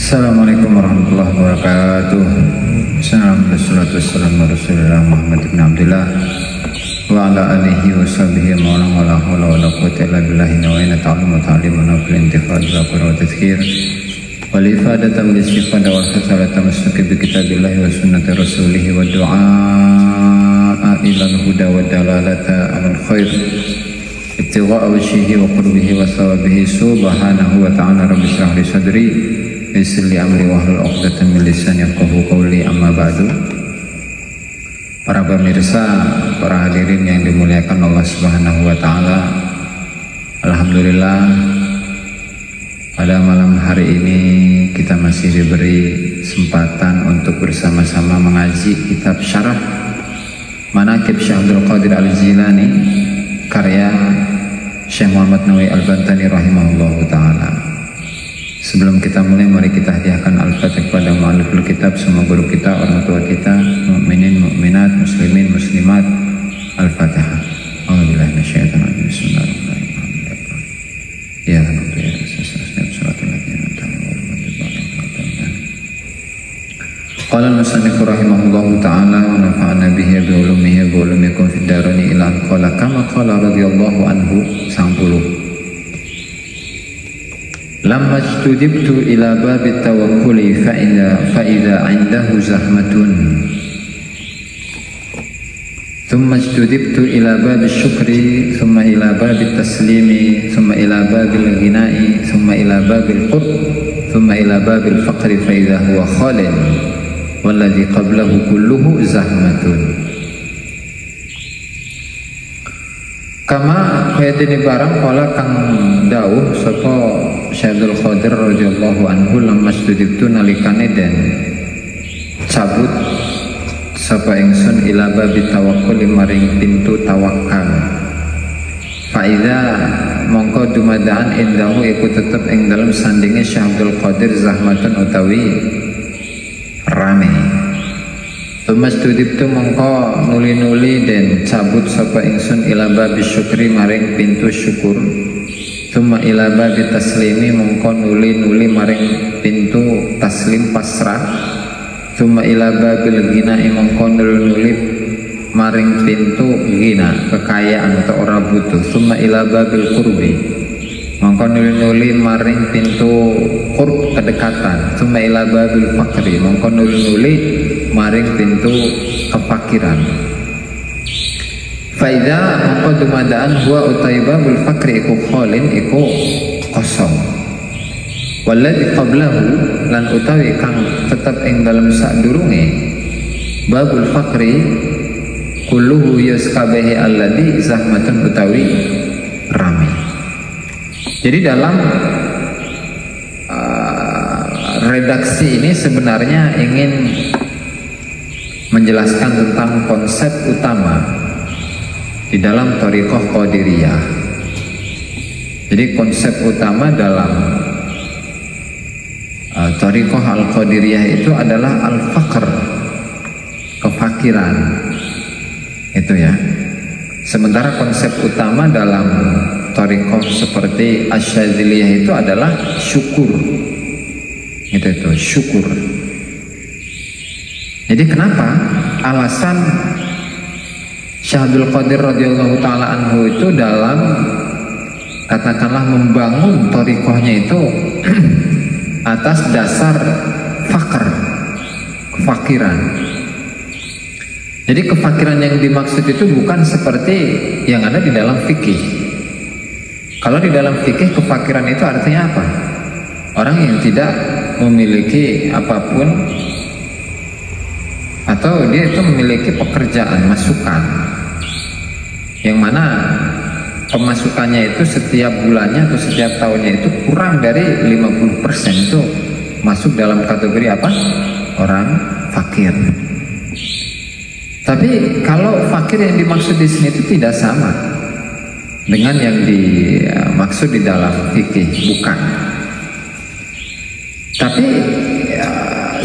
Assalamualaikum warahmatullahi wabarakatuh. Assalamualaikum Rasulullah Muhammad ibn Abdullah wa ala alihi wa sahbihi ma'ala wa la hawla wa la quwwata illa billahi nawa'ina ta'alim wa ta'alimun wa fil intifad wa qura wa tadhkir wal ifadatan wal istifada wa hasala tamassuki bi kitabillahi wa sunnati rasulihi wa du'a ila al-huda wa dalalata alal khair ibtigha'a wajhihi wa qurbihi wa thawabihi subhanahu wa ta'ala. Rabbi shrah li sadri yassir li amri wahlul 'uqdatam min lisani yafqahu qawli, amma ba'du. Para pemirsa, para hadirin yang dimuliakan Allah Subhanahu wa taala, alhamdulillah pada malam hari ini kita masih diberi kesempatan untuk bersama-sama mengaji kitab Syarah Manaqib Syekh Abdul Qadir Al-Jilani karya Syekh Muhammad Nawawi Al-Bantani rahimahullahu taala. Sebelum kita mulai, mari kita hadiahkan Al-Fatihah kepada mu'alliful kitab, semua guru kita, orang tua kita, mukminin, mukminat, muslimin, muslimat. Al-Fatihah. A'udzubillahi minasyaitonir rajim. Bismillahirrahmanirrahim. Ya Rabbi, ya Qala al-musannif rahimahullahu ta'ala wa nafa'ana bihi bi ulumihi wa ulumikum fid darani ila an qala kama qala radhiyallahu anhu 90. Lamma istudibtu ila babit tawakkuli fa idza 'indahu zahmatun thumma istudibtu ila babis syukri thumma ila babit taslimi thumma ila babil ghina'i thumma ila babil qurb thumma ila babil faqri fa idza huwa khalin walladhi qablahu kulluhu zahmatun. Kama kaya dene barang kala kang dawuh sapa Syekh Abdul Qadir radhiyallahu anhu lamma studibtu nalikane den cabut sapa ingsun ila babi tawakkul maring pintu tawakal. Faida mongko dumadaan indahu iku tetep ing dalem sandinge Syekh Abdul Qadir zahmatun utawi rame. Tumas tudibtu mongko nuli-nuli dan cabut sapa ingsun ila babi syukri maring pintu syukur. Tuma ila babi taslimi mongko nuli-nuli maring pintu taslim pasrah. Tuma ila babil ghina'i mongko nuli-nuli maring pintu ghina kekayaan atau ora butuh. Tuma ila babil qurbi mongko nuli-nuli maring pintu qurb kedekatan. Tuma ila babil fakri mongko nuli-nuli maring pintu kefakiran. Faida mongko dumadaan huwa utai babul fakri iku kholin iku kosong. Walladzi qablahu lan utawi kang tetep ing dalem sadurunge babul fakri kulluhu yuskabehi alladzi zahmatun utawi rame. Jadi dalam redaksi ini sebenarnya ingin menjelaskan tentang konsep utama di dalam thariqah Qadiriyah. Jadi konsep utama dalam thariqah Al-Qadiriyah itu adalah al-faqr, kefakiran. Itu ya. Sementara konsep utama dalam thariqah seperti Asyadziliyah itu adalah syukur. Itu syukur. Jadi kenapa alasan Syekh Abdul Qadir radhiyallahu taala anhu itu dalam katakanlah membangun thariqahnya itu atas dasar fakir, kefakiran. Jadi kefakiran yang dimaksud itu bukan seperti yang ada di dalam fikih. Kalau di dalam fikih kefakiran itu artinya apa? Orang yang tidak memiliki apapun atau dia itu memiliki pekerjaan, masukan yang mana pemasukannya itu setiap bulannya atau setiap tahunnya itu kurang dari 50% itu masuk dalam kategori apa? Orang fakir. Tapi kalau fakir yang dimaksud di sini itu tidak sama dengan yang dimaksud di dalam fikih, bukan. Tapi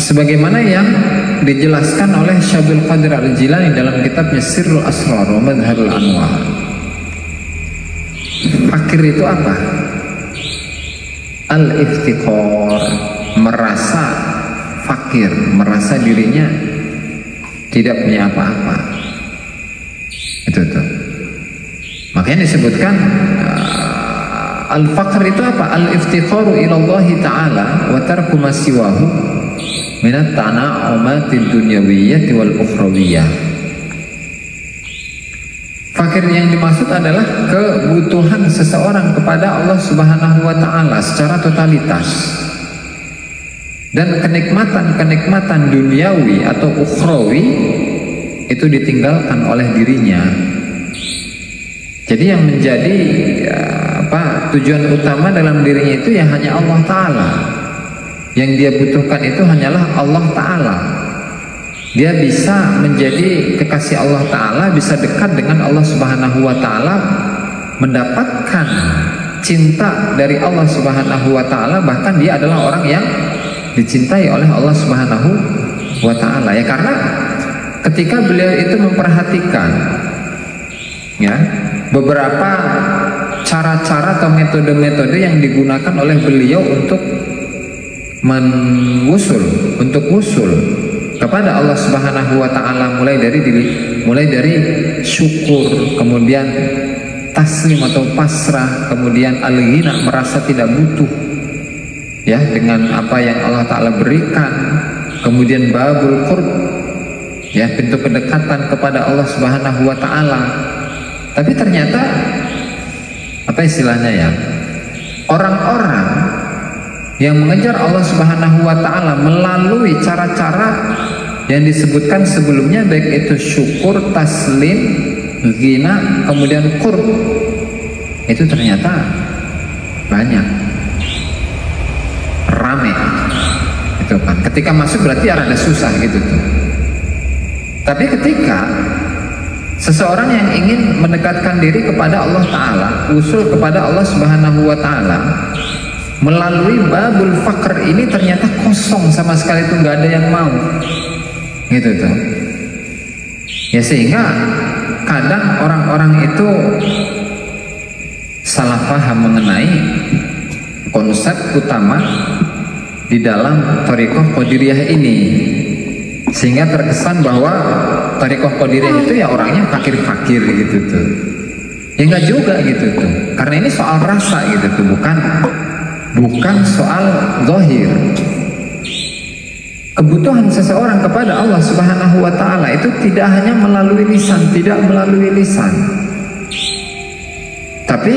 sebagaimana yang dijelaskan oleh Syekh Abdul Qadir Al-Jilani dalam kitabnya Sirrul Asrar wa Madharul Anwar. Fakir itu apa? Al-iftiqar, merasa fakir, merasa dirinya tidak punya apa-apa. Itu tuh. Makanya disebutkan al-faqr itu apa? Al-iftikharu ila Allah Ta'ala wa tarku ma siwahu minat tana'umatid dunyawiyyati wal ukhrawiyyah. Fakir yang dimaksud adalah kebutuhan seseorang kepada Allah Subhanahu wa Ta'ala secara totalitas, dan kenikmatan-kenikmatan duniawi atau ukhrawi itu ditinggalkan oleh dirinya. Jadi yang menjadi tujuan utama dalam dirinya itu ya hanya Allah Ta'ala. Yang dia butuhkan itu hanyalah Allah Ta'ala. Dia bisa menjadi kekasih Allah Ta'ala, bisa dekat dengan Allah Subhanahu wa Ta'ala, mendapatkan cinta dari Allah Subhanahu wa Ta'ala, bahkan dia adalah orang yang dicintai oleh Allah Subhanahu wa Ta'ala. Ya, karena ketika beliau itu memperhatikan ya beberapa cara-cara atau metode-metode yang digunakan oleh beliau untuk wusul kepada Allah Subhanahu wa Ta'ala, mulai dari syukur, kemudian taslim atau pasrah, kemudian al-ghina, merasa tidak butuh ya dengan apa yang Allah Ta'ala berikan, kemudian babul qurb ya, pintu kedekatan kepada Allah Subhanahu wa Ta'ala. Tapi ternyata apa istilahnya ya, orang-orang yang mengejar Allah Subhanahu wa Ta'ala melalui cara-cara yang disebutkan sebelumnya, baik itu syukur, taslim, ghina, kemudian qurb, itu ternyata banyak, rame itu kan. Ketika masuk berarti rada susah gitu tuh. Tapi ketika seseorang yang ingin mendekatkan diri kepada Allah Ta'ala, usul kepada Allah Subhanahu wa Ta'ala melalui babul faqr ini, ternyata kosong sama sekali, itu nggak ada yang mau gitu tuh ya. Sehingga kadang orang-orang itu salah paham mengenai konsep utama di dalam thariqah Qadiriyah ini, sehingga terkesan bahwa thariqah Qadiriyah itu ya orangnya fakir-fakir gitu tuh. Ya enggak juga gitu tuh, karena ini soal rasa gitu tuh, bukan soal zahir. Kebutuhan seseorang kepada Allah Subhanahu wa Ta'ala itu tidak hanya melalui lisan, tapi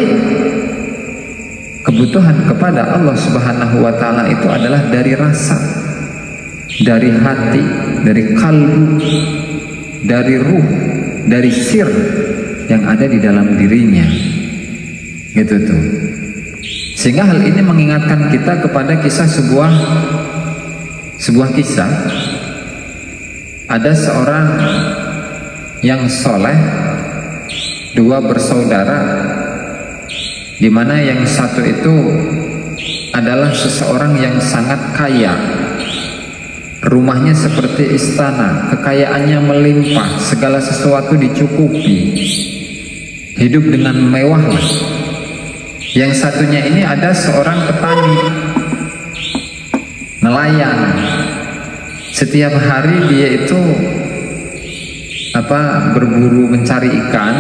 kebutuhan kepada Allah Subhanahu wa Ta'ala itu adalah dari rasa, dari hati, dari kalbu, dari ruh, dari sir yang ada di dalam dirinya gitu tuh. Sehingga hal ini mengingatkan kita kepada kisah sebuah kisah. Ada seorang yang soleh, dua bersaudara, di mana yang satu itu adalah seseorang yang sangat kaya, rumahnya seperti istana, kekayaannya melimpah, segala sesuatu dicukupi, hidup dengan mewah lah. Yang satunya ini ada seorang petani, nelayan. Setiap hari dia itu berburu mencari ikan,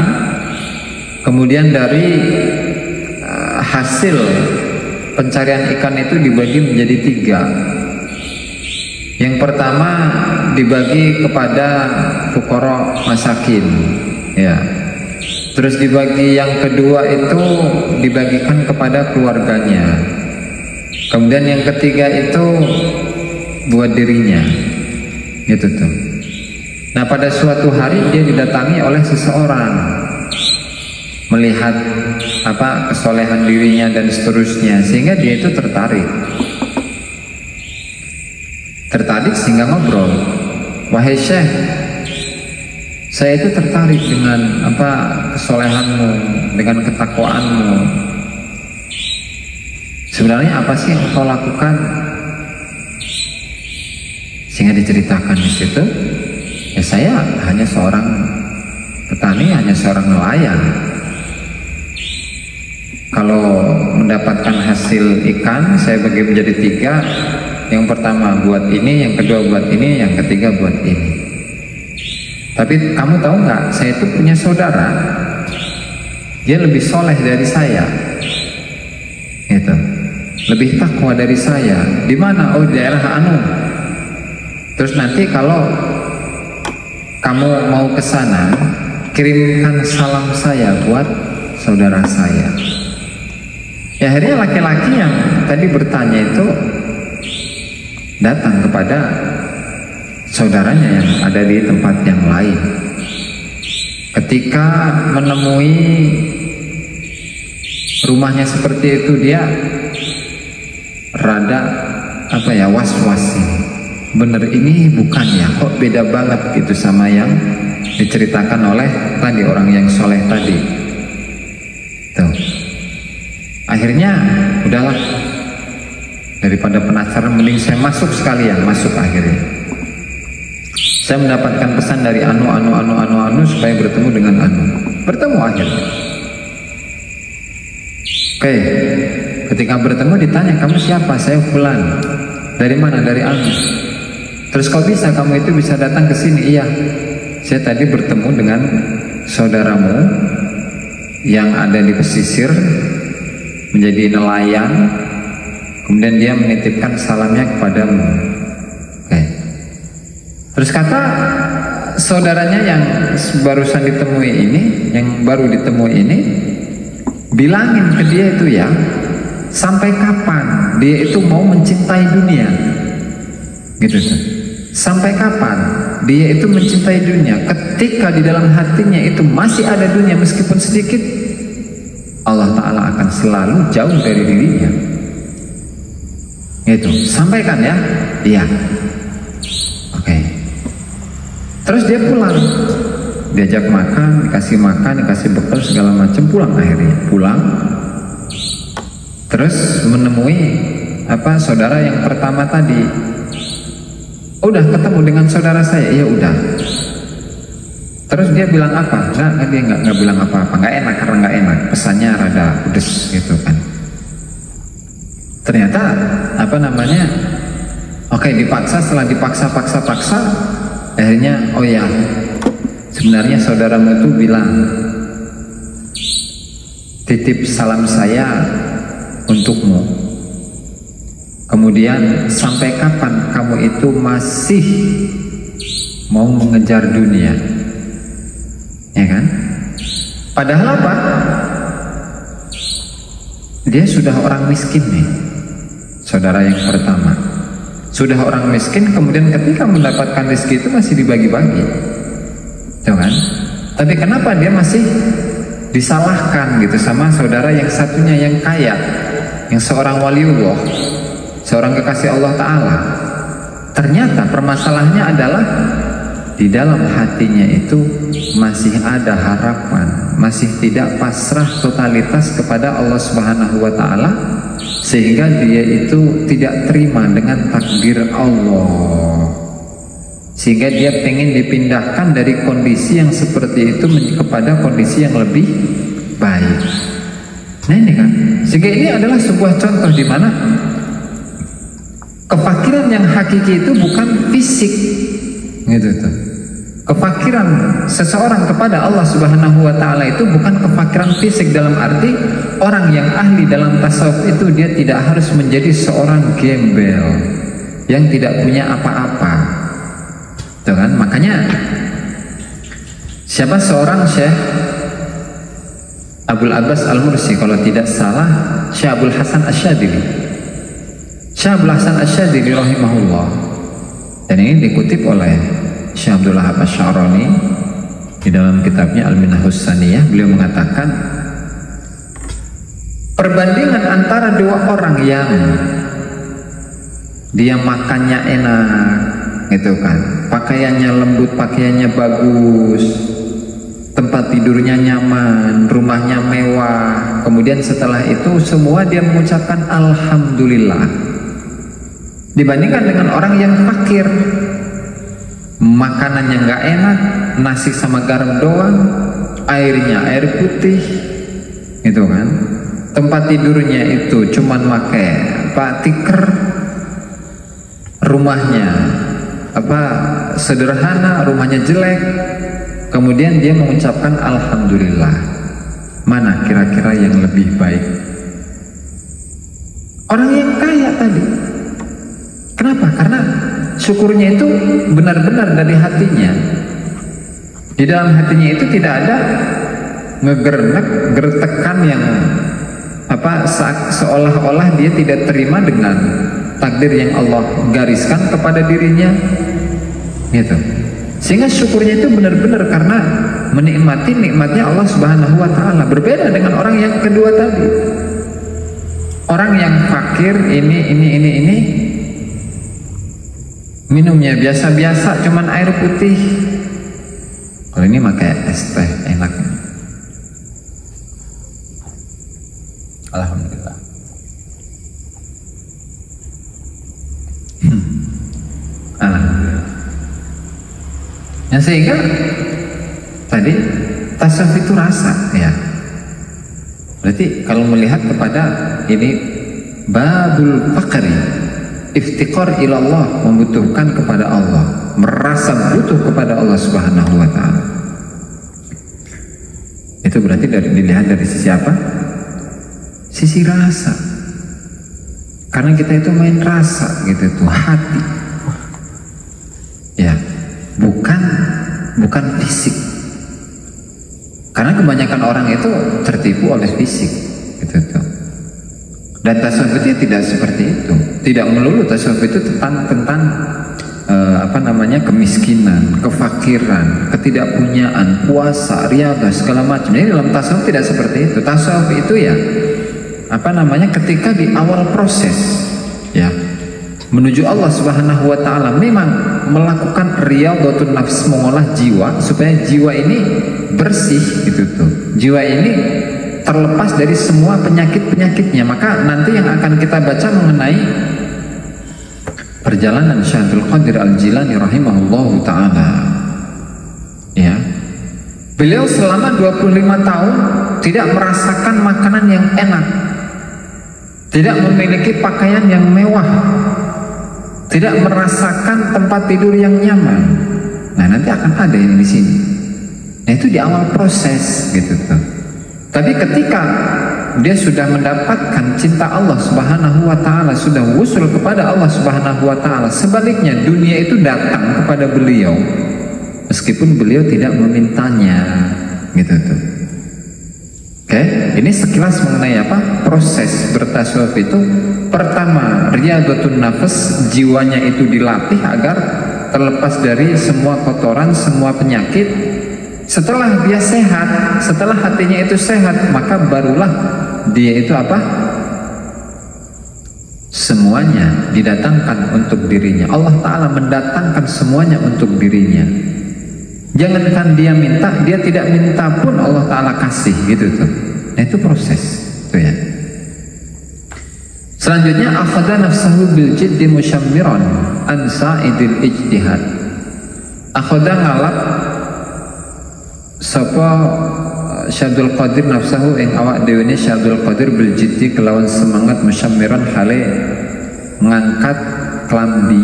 kemudian dari hasil pencarian ikan itu dibagi menjadi 3. Yang pertama dibagi kepada fuqara masakin ya. Terus dibagi yang kedua itu dibagikan kepada keluarganya. Kemudian yang ketiga itu buat dirinya gitu tuh. Nah, pada suatu hari dia didatangi oleh seseorang, melihat kesolehan dirinya dan seterusnya, sehingga dia itu tertarik sehingga ngobrol. Wahai Syekh, saya itu tertarik dengan kesolehanmu, dengan ketakwaanmu. Sebenarnya apa sih yang kau lakukan? Sehingga diceritakan di situ, ya saya hanya seorang petani, hanya seorang nelayan. Kalau mendapatkan hasil ikan, saya bagi menjadi 3, Yang pertama buat ini, yang kedua buat ini, yang ketiga buat ini. Tapi kamu tahu nggak, saya itu punya saudara, dia lebih soleh dari saya, gitu, lebih takwa dari saya. Di mana? Oh, di daerah anu. Terus nanti kalau kamu mau ke sana, kirimkan salam saya buat saudara saya. Ya, akhirnya laki-laki yang tadi bertanya itu datang kepada saudaranya yang ada di tempat yang lain. Ketika menemui rumahnya seperti itu, dia rada was-was ini. Bener ini bukan ya, kok beda banget gitu sama yang diceritakan oleh tadi orang yang soleh tadi. Tuh. Akhirnya udahlah, daripada penasaran mending saya masuk sekalian. Masuk akhirnya. Saya mendapatkan pesan dari anu supaya bertemu dengan anu. Bertemu akhirnya. Oke. Ketika bertemu ditanya, kamu siapa? Saya fulan. Dari mana? Dari anu. Terus kok bisa kamu itu bisa datang ke sini? Iya. Saya tadi bertemu dengan saudaramu yang ada di pesisir, menjadi nelayan. Kemudian dia menitipkan salamnya kepadamu. Oke. Terus kata saudaranya yang barusan ditemui ini, yang baru ditemui ini, bilangin ke dia itu ya, sampai kapan dia itu mau mencintai dunia, gitu tuh. Sampai kapan dia itu mencintai dunia? Ketika di dalam hatinya itu masih ada dunia meskipun sedikit, Allah Ta'ala akan selalu jauh dari dirinya. Itu sampaikan ya. Iya. Oke. Terus dia pulang, diajak makan, dikasih bekal segala macam, pulang akhirnya. Pulang. Terus menemui saudara yang pertama tadi. Udah ketemu dengan saudara saya? Iya udah. Terus dia bilang apa? Nah, dia nggak bilang apa-apa, nggak enak karena nggak enak, pesannya rada pedes gitu kan. Ternyata oke, dipaksa. Setelah dipaksa, akhirnya oh ya, sebenarnya saudaramu itu bilang titip salam saya untukmu. Kemudian sampai kapan kamu itu masih mau mengejar dunia? Ya kan? Padahal apa? Dia sudah orang miskin nih. Saudara yang pertama sudah orang miskin, kemudian ketika mendapatkan rezeki itu masih dibagi-bagi, tuh kan? Tapi kenapa dia masih disalahkan gitu sama saudara yang satunya yang kaya, yang seorang waliullah, seorang kekasih Allah Ta'ala? Ternyata permasalahannya adalah di dalam hatinya itu masih ada harapan, masih tidak pasrah totalitas kepada Allah Subhanahu wa Ta'ala, sehingga dia itu tidak terima dengan takdir Allah, sehingga dia pengen dipindahkan dari kondisi yang seperti itu kepada kondisi yang lebih baik. Nah ini kan, sehingga ini adalah sebuah contoh di mana kefakiran yang hakiki itu bukan fisik, gitu tuh. Kefakiran seseorang kepada Allah Subhanahu wa Ta'ala itu bukan kefakiran fisik dalam arti orang yang ahli dalam tasawuf itu dia tidak harus menjadi seorang gembel yang tidak punya apa-apa, tuh kan? Makanya siapa seorang Syekh Abul Abbas Al-Mursi, kalau tidak salah Syekh Abul Hasan Asyadili, Syekh Abul Hasan Asyadili rahimahullah, dan ini dikutip oleh Syekh Abdul Wahab Asy-Sya'rani di dalam kitabnya Al-Minhahus Saniyah. Beliau mengatakan perbandingan antara dua orang yang dia makannya enak, gitu kan, pakaiannya lembut, pakaiannya bagus, tempat tidurnya nyaman, rumahnya mewah, kemudian setelah itu semua dia mengucapkan Alhamdulillah, dibandingkan dengan orang yang fakir, makanannya nggak enak, nasi sama garam doang, airnya air putih, gitu kan, tempat tidurnya itu cuman pakai tiker, rumahnya sederhana, rumahnya jelek, kemudian dia mengucapkan alhamdulillah, mana kira-kira yang lebih baik? Orang yang kaya tadi. Kenapa? Karena syukurnya itu benar-benar dari hatinya. Di dalam hatinya itu tidak ada gertekan yang seolah-olah dia tidak terima dengan takdir yang Allah gariskan kepada dirinya, gitu. Sehingga syukurnya itu benar-benar karena menikmati nikmatnya Allah Subhanahu wa Ta'ala. Berbeda dengan orang yang kedua tadi, orang yang fakir, ini minumnya biasa-biasa, cuman air putih. Kalau ini pakai es teh enak. Alhamdulillah. Alhamdulillah. Yang sehingga tadi tasawuf itu rasa, ya. Berarti kalau melihat kepada ini babul faqri, iftiqar ilallah, membutuhkan kepada Allah, merasa butuh kepada Allah Subhanahu wa Ta'ala. Itu berarti dilihat dari sisi apa? Sisi rasa. Karena kita itu main rasa gitu tuh, hati. Ya, bukan fisik. Karena kebanyakan orang itu tertipu oleh fisik gitu tuh. Dan tasawuf itu tidak seperti itu. Tidak melulu tasawuf itu tentang kemiskinan, kefakiran, ketidakpunyaan, puasa, riyadhah, segala macam. Jadi dalam tasawuf tidak seperti itu. Tasawuf itu ya ketika di awal proses, ya, menuju Allah Subhanahu wa Ta'ala, memang melakukan riyadhatun nafs, mengolah jiwa supaya jiwa ini bersih gitu tuh. Jiwa ini terlepas dari semua penyakit-penyakitnya. Maka nanti yang akan kita baca mengenai perjalanan Syekh Abdul Qadir Al-Jilani rahimahullahu ta'ala, ya, beliau selama 25 tahun tidak merasakan makanan yang enak, tidak memiliki pakaian yang mewah, tidak merasakan tempat tidur yang nyaman. Nah, nanti akan ada ini di sini. Nah, itu di awal proses gitu tuh. Tapi ketika dia sudah mendapatkan cinta Allah Subhanahu wa Ta'ala, sudah wusul kepada Allah Subhanahu wa Ta'ala, sebaliknya dunia itu datang kepada beliau meskipun beliau tidak memintanya, gitu tuh. Oke, ini sekilas mengenai proses bertasawuf itu. Pertama, riyadhatun nafs, jiwanya itu dilatih agar terlepas dari semua kotoran, semua penyakit. Setelah dia sehat, setelah hatinya itu sehat, maka barulah dia itu semuanya didatangkan untuk dirinya. Allah Ta'ala mendatangkan semuanya untuk dirinya. Jangankan dia minta, dia tidak minta pun Allah Ta'ala kasih, gitu tuh. Nah, itu proses tuh, ya. Selanjutnya, akhadha nafsahu bil jiddi musyammiran an sa'idil ijtihad. Akhadha ngalap sapa Syabdul Qadir nafsahu ing awak dhewe ne Syabdul Qadir bil jiddi kelawan semangat musyammiran hale ngangkat klambi.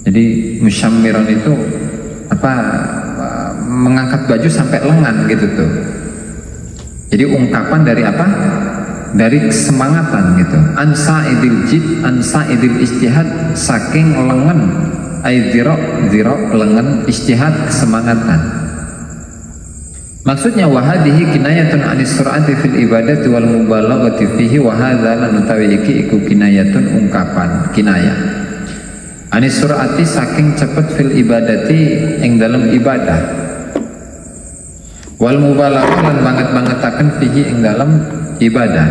Jadi musyammiran itu mengangkat baju sampai lengan gitu tuh. Jadi ungkapan dari dari kesemangatan gitu. Ansa idil jid, ansa idil ijtihad, saking lengan, ay dhira lengan, ijtihad kesemangatan. Maksudnya wahadihi kinayatun anis sur'ati fil ibadati wal mubalaghati fihi, wa hadza lan utawi iki iku kinayatun ungkapan kinayah anis sur'ati saking cepet fil ibadati ing dalam ibadah, wal mubalaghah lan banget-bangetaken fihi ing dalam ibadah.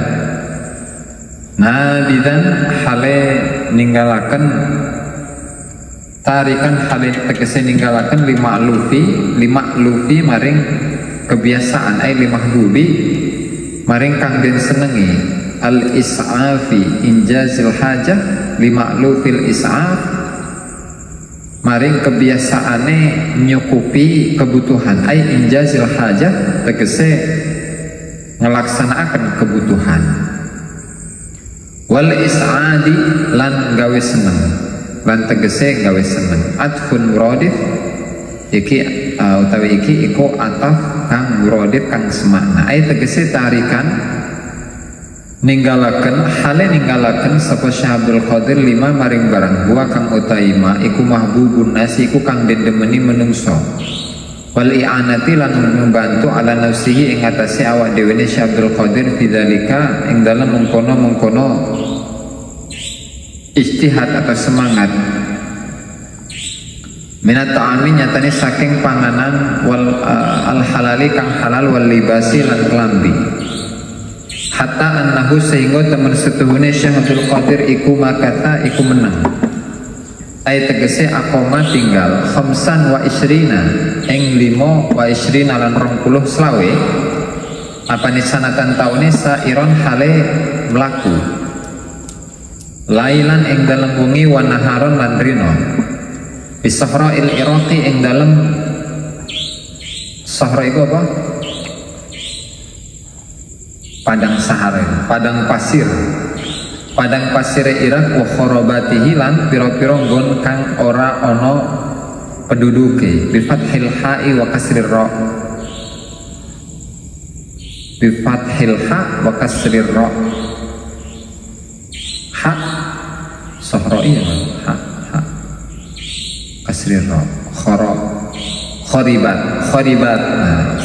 Nabidan hale ninggalaken, tarikan hale tegese ninggalaken lima lufi maring kebiasaan, ay limahbubi maring kang den senengi, al is'afi injazil hajah, limaklufil is'af maring kebiasaane nyukupi kebutuhan, ay injazil hajah tegese ngelaksanakan kebutuhan, wal is'adi lan gawe seneng, lan tegese gawe seneng. Atfun muradif iki utawi iki iku ataf kang muradif kang semakna. Ai tegese tarikan ninggalaken hale ninggalaken sapa Syekh Abdul Qadir lima maring barang buah kang utaima iku mahbubun nasi iku kang dendemeni menungso. Wal i'anati lan membantu ala nafsihi ing atase awak dhewe ne Syekh Abdul Qadir bidzalika ing dalem mengkono-mengkono ijtihad atau semangat minat ta'ami nyatane saking panganan wal al halali kang halal wal libasi lan kelambi hatta annahu sehingga temen setuhune Syekh Abdul Qadir iku makata iku menang ay tegese akoma tinggal khamsan wa isrina ing 5 wa isrina lan 20 selawe apa ni sanatan taune sairon hale mlaku lailan ing dalem wengi wa naharon lan rino bisahrail iraqi ing dalem sahra iku apa? Padang Sahara, padang pasir Irak wa kharabatihi lan pira-pira nggon kang ora ana penduduke bi fathil ha'i wa kasrir ra bi fathil ha wa kasrir ra ha sahra'i ha kasrir ra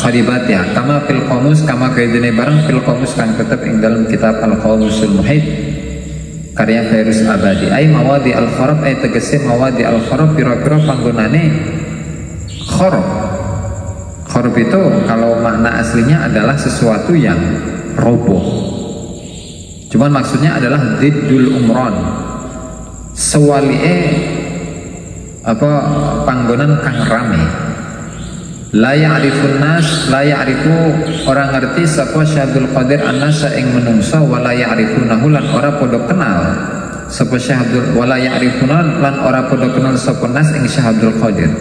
kharibat ya kama fil qamus kama kaidene barang fil qamus kang tetep ing dalam kitab al qamusul muhit karya Fairuz Abadi ai mawadi al kharab ai tegese mawadi al kharab pira-pira panggonane kharab itu kalau makna aslinya adalah sesuatu yang roboh, cuman maksudnya adalah diddul umron sewalie apa panggonan kang rame. La ya'rifun nas, la ya'rifu orang ngerti sapa Syekh Abdul Qadir an-nasa ing menungsa wala ya'rifunahu lan ora padha kenal sapa Syekh Abdul wala ya'rifuna lan ora padha kenal sapa nas ing Syekh Abdul Qadir.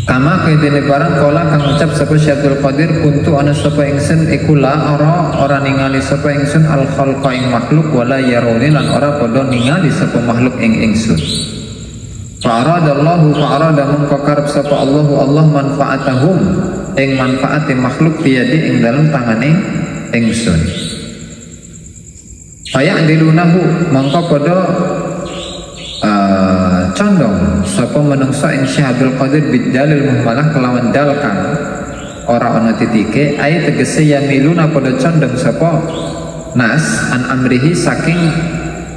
Kama kaidene barang kala kang ucap sapa Syekh Abdul Qadir kuntu ana sapa ingsun iku la ora ningali sapa ingsun al khalqa ing makhluk wala yaruni lan ora padha ningali sapa makhluk ing ingsun. Fa'aradallahu fa'arada mengkokarab sapa Allah manfaatahum ing manfaati makhluk biyadi ing dalam tangane ingsun. Faya'dilunahu mongko padha condong sapa menungso ing Syekh Abdul Qadir bidalil muhmalah kelawan dal kang ora ana titike ay tegese yamiluna padha condong sapa nas an amrihi saking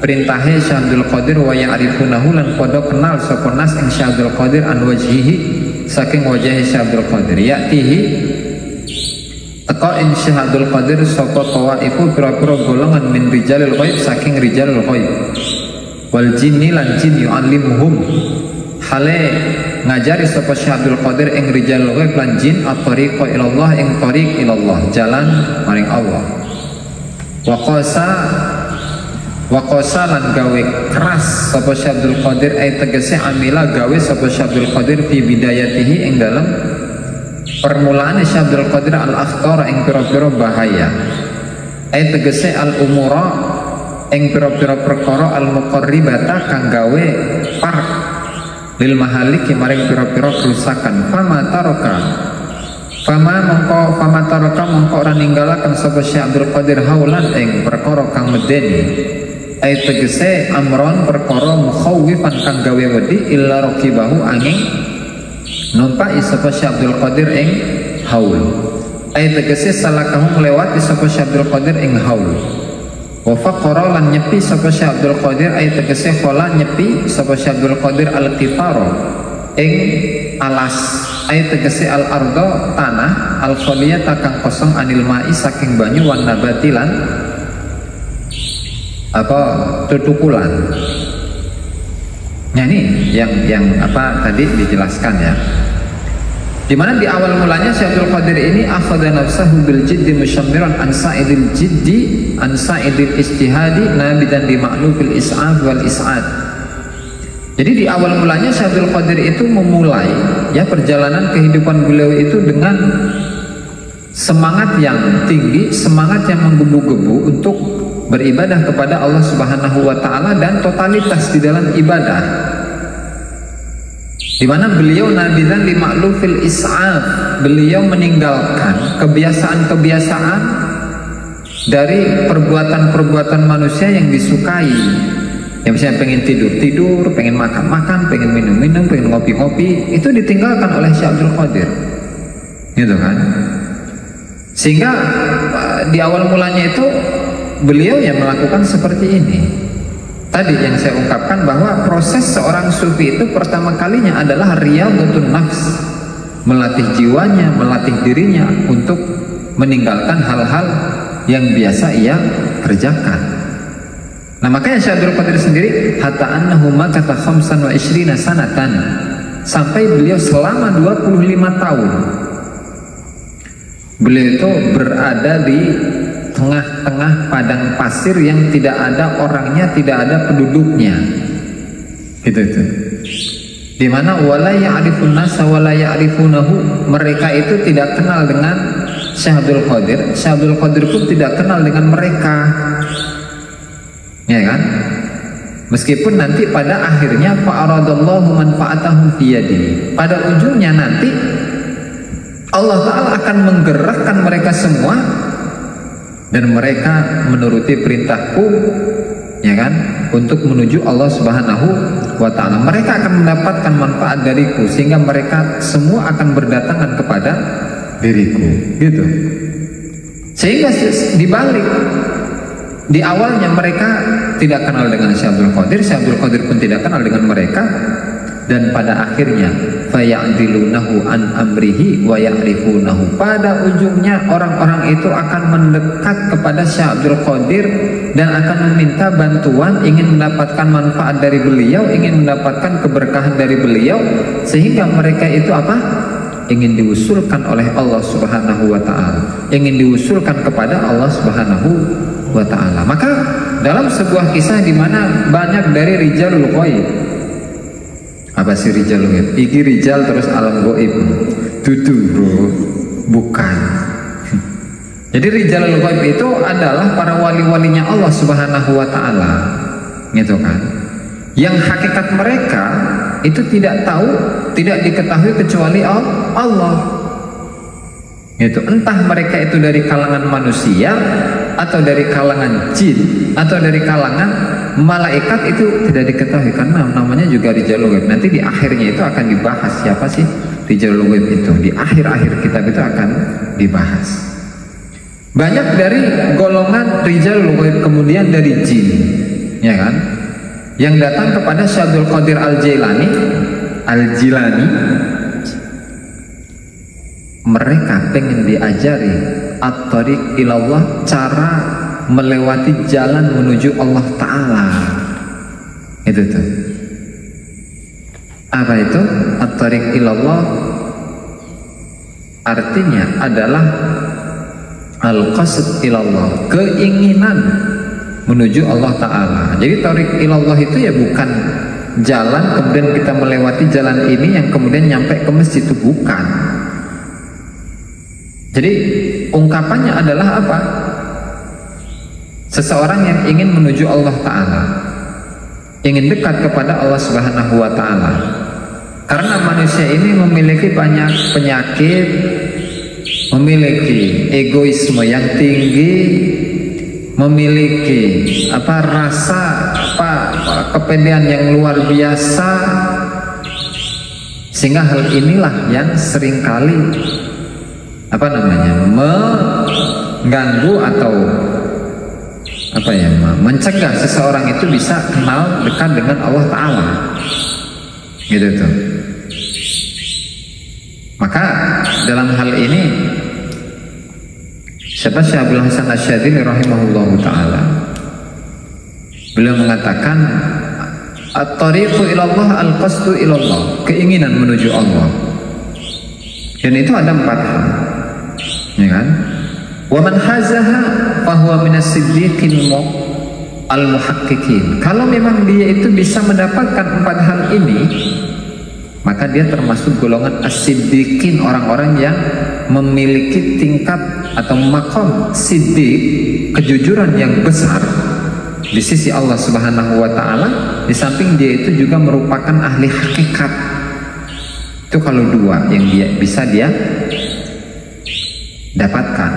perintahe Syekh Abdul Qadir wa ya'rifunahu lan padha kenal sapa nas ing Syekh Abdul Qadir an wajhihi saking wajah Syekh Abdul Qadir ya'tihi teka ing Syekh Abdul Qadir sapa tawaifu pira-pira golongan min rijalil ghaib saking rijalul ghaib wal jinni lan jin yu'allimuhum hale ngajari sapa Syekh Abdul Qadir ing rijalul ghaib lan jin at-tariqa ilallah ing tariq ilallah jalan maring Allah Waqasa lan gawe keras sapa Syekh Abdul Qadir ay tegese amila gawe sapa Syekh Abdul Qadir fi bidayatihi ing dalam permulaan Syekh Abdul Qadir al akhtar ing pira-pira bahaya ay tegese al umura ing pira-pira perkara al muqarribata kang gawe park lil mahaliki maring pira-pira kerusakan fama taraka mongko ora ninggalaken sapa Syekh Abdul Qadir haulan ing perkara kang medeni ay tegese amron perkara mukhawifan kang gawe wedi illa raqibahu angin numpai sapa Syekh Abdul Qadir ing haul ay tegese salakahu melewati sapa Syekh Abdul Qadir ing haul wa faqara lan nyepi sapa Syekh Abdul Qadir ay tegese kala nyepi sapa Syekh Abdul Qadir al-qifara ing alas ay tegese al-ardo tanah al-khaliyata kang kosong anil ma'i saking banyu wan nabatilan apa tutukulan. Nah ini yang apa tadi dijelaskan ya. Dimana di awal mulanya Syekh Abdul Qadir ini akhadha nafsahu bil jiddi musyammiran an sa'idil jiddi an sa'idil ijtihadi nabidan di ma'lufil is'ad wal is'ad. Jadi di awal mulanya Syekh Abdul Qadir itu memulai ya perjalanan kehidupan beliau itu dengan semangat yang tinggi, semangat yang menggebu-gebu untuk beribadah kepada Allah Subhanahu wa taala dan totalitas di dalam ibadah, di mana beliau nabidzan li ma'lufil is'af, beliau meninggalkan kebiasaan-kebiasaan dari perbuatan-perbuatan manusia yang disukai. Yang misalnya pengen tidur, pengen makan, pengen minum, pengen ngopi, itu ditinggalkan oleh Syekh Abdul Qadir, gitu kan? Sehingga di awal mulanya itu beliau yang melakukan seperti ini. Tadi yang saya ungkapkan bahwa proses seorang sufi itu pertama kalinya adalah riyadhatun nafs, melatih jiwanya, melatih dirinya untuk meninggalkan hal-hal yang biasa ia kerjakan. Nah makanya Syekh Abdul Qadir sendiri hatta annahu makatha 25 sanatan, sampai beliau selama 25 tahun beliau itu berada di tengah-tengah padang pasir yang tidak ada orangnya, tidak ada penduduknya, gitu. Di mana wala ya'rifun nasa wala ya'rifunahu, mereka itu tidak kenal dengan Syekh Abdul Qadir, Syekh Abdul Qadir pun tidak kenal dengan mereka, ya kan? Meskipun nanti pada akhirnya fa'aradallahu manfa'atahu biyadihi, pada ujungnya nanti Allah Ta'ala akan menggerakkan mereka semua dan mereka menuruti perintahku, ya kan, untuk menuju Allah Subhanahu wa Ta'ala. Mereka akan mendapatkan manfaat dariku, sehingga mereka semua akan berdatangan kepada diriku, gitu. Sehingga dibalik, di awalnya mereka tidak kenal dengan Syekh Abdul Qadir, Syekh Abdul Qadir pun tidak kenal dengan mereka, dan pada akhirnya faya'dilunahu an amrihi wa ya'rifunahu, pada ujungnya orang-orang itu akan mendekat kepada Syekh Abdul Qadir dan akan meminta bantuan, ingin mendapatkan manfaat dari beliau, ingin mendapatkan keberkahan dari beliau, sehingga mereka itu apa? Ingin diusulkan oleh Allah Subhanahu wa Ta'ala, ingin diusulkan kepada Allah Subhanahu wa Ta'ala. Maka dalam sebuah kisah di mana banyak dari rijalul ghaib, apa sih rijal ghaib? Iki rijal terus alam ghaib, dudu bro, bukan. Jadi rijalul ghaib itu adalah para wali-walinya Allah Subhanahu wa Ta'ala, gitu kan? Yang hakikat mereka itu tidak tahu, tidak diketahui kecuali Allah, gitu. Entah mereka itu dari kalangan manusia atau dari kalangan jin atau dari kalangan malaikat, itu tidak diketahui karena namanya juga rijalul ghaib. Nanti di akhirnya itu akan dibahas siapa sih rijalul ghaib itu, di akhir-akhir kitab itu akan dibahas. Banyak dari golongan rijalul ghaib kemudian dari jin, ya kan, yang datang kepada Syekh Abdul Qadir Al-Jilani, mereka pengen diajari at-tariq ilallah, cara melewati jalan menuju Allah Ta'ala. Itu tuh. Apa itu? At-tariq ilallah artinya adalah al-qasd ilallah, keinginan menuju Allah Ta'ala. Jadi tariq ilallah itu ya bukan jalan kemudian kita melewati jalan ini yang kemudian nyampe ke masjid, itu bukan. Jadi ungkapannya adalah apa? Seseorang yang ingin menuju Allah Ta'ala, ingin dekat kepada Allah Subhanahu wa Ta'ala. Karena manusia ini memiliki banyak penyakit, memiliki egoisme yang tinggi, memiliki rasa kepedean yang luar biasa, sehingga hal inilah yang seringkali mengganggu atau mencegah seseorang itu bisa kenal dekat dengan Allah Ta'ala, gitu tuh. Maka dalam hal ini siapa Syekh Abdul Hasan Asy-Syadzili rahimahullahu ta'ala, beliau mengatakan at-tariqu ilallah al-qasdu ilallah, keinginan menuju Allah, dan itu ada 4 hal, ya kan? Wa man hazaha fahuwa minas siddiqin al-muhaqqiqin. Kalau memang dia itu bisa mendapatkan 4 hal ini, maka dia termasuk golongan as-siddiqin, orang-orang yang memiliki tingkat atau makom siddiq, kejujuran yang besar di sisi Allah Subhanahu wa Ta'ala, di samping dia itu juga merupakan ahli hakikat. Itu kalau dua yang bisa dia dapatkan.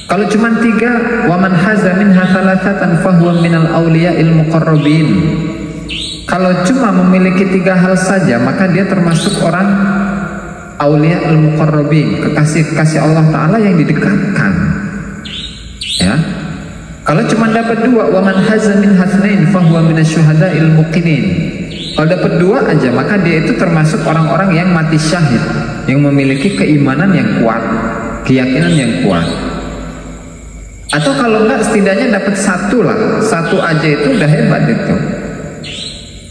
Kalau cuma tiga, waman haza minha thalathatan fahuwa minal awliya'il muqarrabin. Kalau cuma memiliki tiga hal saja, maka dia termasuk orang aulia al-muqarrabin, kekasih-kekasih Allah Ta'ala yang didekatkan. Ya. Kalau cuma dapat dua, waman hazza min hatsnain fahuwa minasyuhada'il muqinin. Kalau dapat dua aja, maka dia itu termasuk orang-orang yang mati syahid, yang memiliki keimanan yang kuat, keyakinan yang kuat. Atau kalau enggak, setidaknya dapat satu lah, satu aja itu udah hebat itu.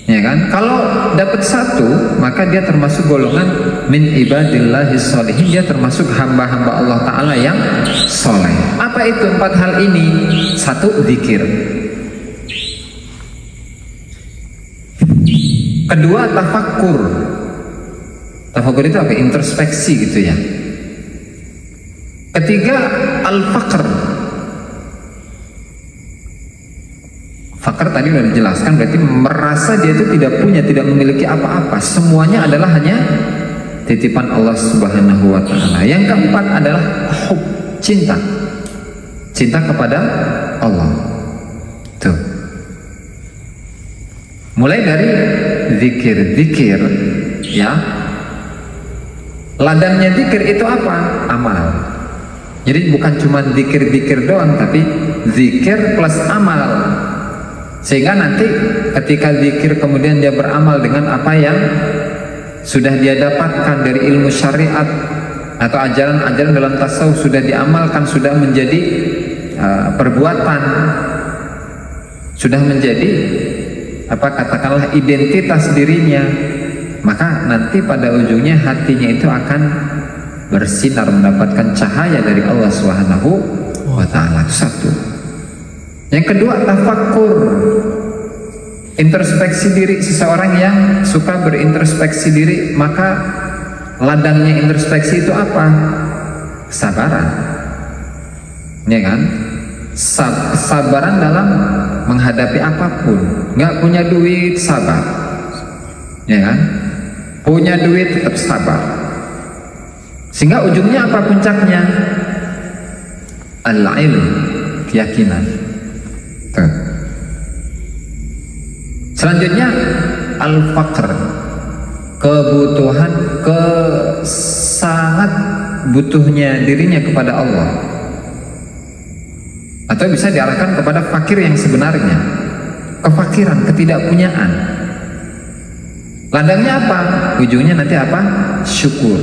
Ya kan? Kalau dapat satu, maka dia termasuk golongan min ibadillahis sholihin, dia termasuk hamba-hamba Allah Ta'ala yang soleh. Apa itu empat hal ini? Satu, zikir. Kedua, tafakkur. Tafakkur itu apa? Introspeksi gitu ya. Ketiga, al-faqr. Fakir tadi sudah dijelaskan, berarti merasa dia itu tidak punya, tidak memiliki apa-apa. Semuanya adalah hanya titipan Allah Subhanahu wa Ta'ala. Yang keempat adalah hub, cinta. Cinta kepada Allah. Tuh. Mulai dari zikir, ya. Ladangnya zikir itu apa? Amal. Jadi bukan cuma zikir doang, tapi zikir plus amal. Sehingga nanti ketika zikir kemudian dia beramal dengan apa yang sudah dia dapatkan dari ilmu syariat atau ajaran-ajaran dalam tasawuf, sudah diamalkan, sudah menjadi perbuatan, sudah menjadi apa, katakanlah identitas dirinya, maka nanti pada ujungnya hatinya itu akan bersinar, mendapatkan cahaya dari Allah Subhanahu wa Ta'ala. Itu satu. Yang kedua, tafakkur, introspeksi diri. Seseorang yang suka berintrospeksi diri, maka ladangnya introspeksi itu apa? Kesabaran, ya kan? Kesabaran dalam menghadapi apapun. Nggak punya duit, sabar, ya kan? Punya duit, tetap sabar. Sehingga ujungnya apa puncaknya? Al-ilm, keyakinan. Selanjutnya al-faqr, kebutuhan, sangat butuhnya dirinya kepada Allah, atau bisa diarahkan kepada fakir yang sebenarnya, kefakiran, ketidakpunyaan. Ladangnya apa? Ujungnya nanti apa? Syukur.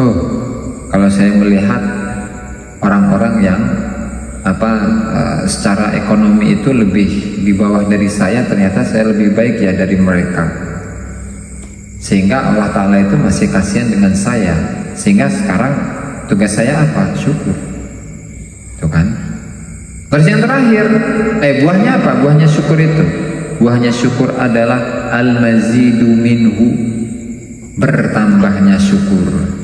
Oh, kalau saya melihat orang-orang yang secara ekonomi itu lebih di bawah dari saya, ternyata saya lebih baik ya dari mereka, sehingga Allah Ta'ala itu masih kasihan dengan saya, sehingga sekarang tugas saya apa? Syukur. Tuh kan. Terus yang terakhir, buahnya apa? Buahnya syukur itu, buahnya syukur adalah al-mazidu minhu, bertambahnya syukur.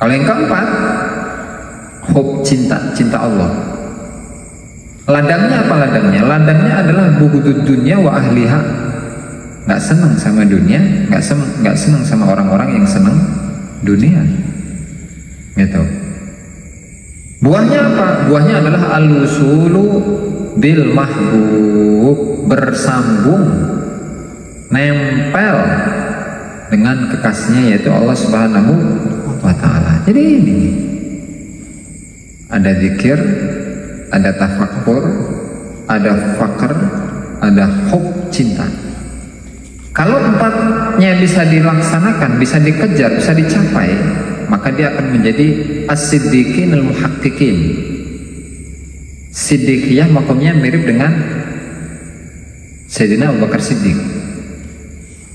Kalau yang keempat, hub, cinta Allah. Ladangnya apa ladangnya? Ladangnya adalah bughdud dunya wa ahliha. Nggak senang sama dunia, nggak senang sama orang-orang yang senang dunia. Gitu. Buahnya apa? Buahnya adalah al-wusulu bil mahbub, bersambung, nempel dengan kekasihnya, yaitu Allah Subhanahu wa Ta'ala. Jadi ini ada zikir, ada tafakkur, ada fakr, ada hub, cinta. Kalau empatnya bisa dilaksanakan, bisa dikejar, bisa dicapai, maka dia akan menjadi as-siddiqin al-muhaqqiqin. Siddiqiyah makomnya mirip dengan Sayyidina Abu Bakar Siddiq.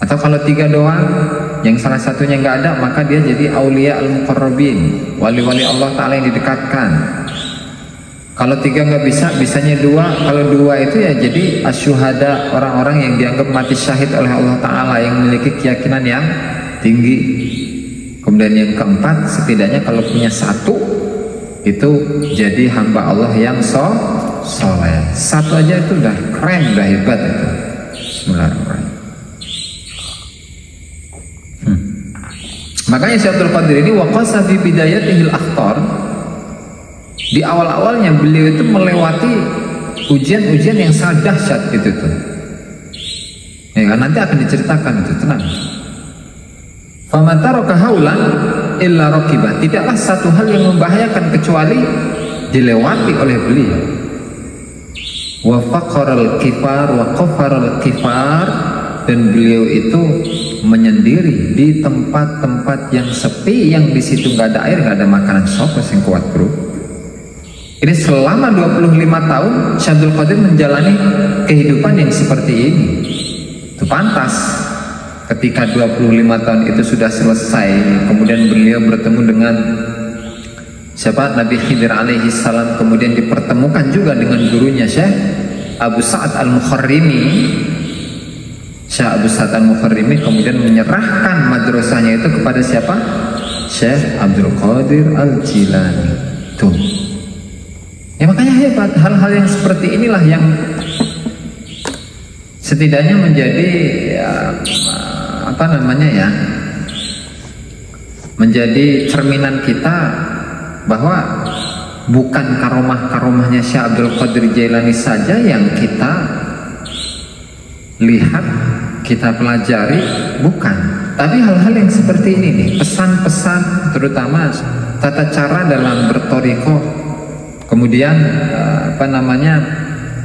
Atau kalau tiga doang, yang salah satunya nggak ada, maka dia jadi aulia al-muqarrabin, wali-wali Allah Ta'ala yang didekatkan. Kalau tiga nggak bisa, bisanya dua. Kalau dua itu ya jadi asyuhada, orang-orang yang dianggap mati syahid oleh Allah Ta'ala, yang memiliki keyakinan yang tinggi, Kemudian yang keempat, setidaknya kalau punya satu itu jadi hamba Allah yang soleh. Satu aja itu udah keren, udah hebat itu. Bismillahirrahmanirrahim. Makanya Syekh Abdul Qadir ini waqasa fi bidayatihil akhtar, di awal-awalnya beliau itu melewati ujian-ujian yang sangat dahsyat itu tuh. Ya kan, nanti akan diceritakan itu, tenang. Faman taraka haulan illa raqibah, tidaklah satu hal yang membahayakan kecuali dilewati oleh beliau. Wa faqaral kifar wa qafaral kifar, dan beliau itu menyendiri di tempat-tempat yang sepi, yang di situ nggak ada air, nggak ada makanan. Sopo sing kuat, bro. Ini selama 25 tahun Syekh Abdul Qadir menjalani kehidupan yang seperti ini. Itu pantas ketika 25 tahun itu sudah selesai, kemudian beliau bertemu dengan siapa? Nabi Khidir alaihi salam, kemudian dipertemukan juga dengan gurunya Syekh Abu Sa'ad Al-Mukharrimi. Syekh Abu Sa'ad Al-Mukharrimi kemudian menyerahkan madrasahnya itu kepada siapa? Syekh Abdul Qadir Al-Jilani. Tuh. Ya makanya hebat, hal-hal yang seperti inilah yang setidaknya menjadi menjadi cerminan kita bahwa bukan karomah-karomahnya Syekh Abdul Qadir Jailani saja yang kita lihat, kita pelajari, bukan, tapi hal-hal yang seperti ini nih, pesan-pesan, terutama tata cara dalam bertorikoh, kemudian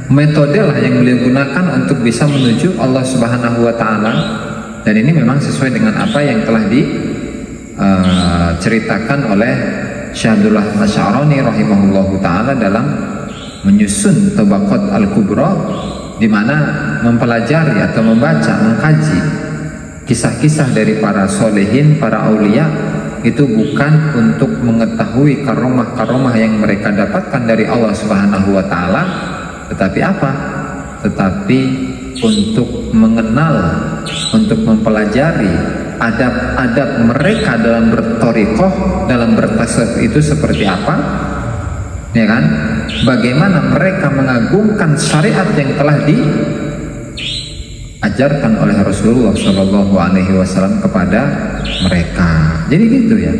metode lah yang beliau gunakan untuk bisa menuju Allah Subhanahu wa Ta'ala. Dan ini memang sesuai dengan apa yang telah diceritakan oleh Syekh Abdullah Asy'arani rahimahullahu ta'ala dalam menyusun Tabaqat Al-Kubra, di mana mempelajari atau membaca, mengkaji kisah-kisah dari para solehin, para aulia, itu bukan untuk mengetahui karomah-karomah yang mereka dapatkan dari Allah Subhanahu wa Ta'ala, tetapi apa? Tetapi untuk mengenal, untuk mempelajari adab-adab mereka dalam bertorikoh, dalam bertasawuf itu seperti apa, ya kan? Bagaimana mereka mengagungkan syariat yang telah diajarkan oleh Rasulullah Shallallahu Alaihi Wasallam kepada mereka. Jadi gitu ya.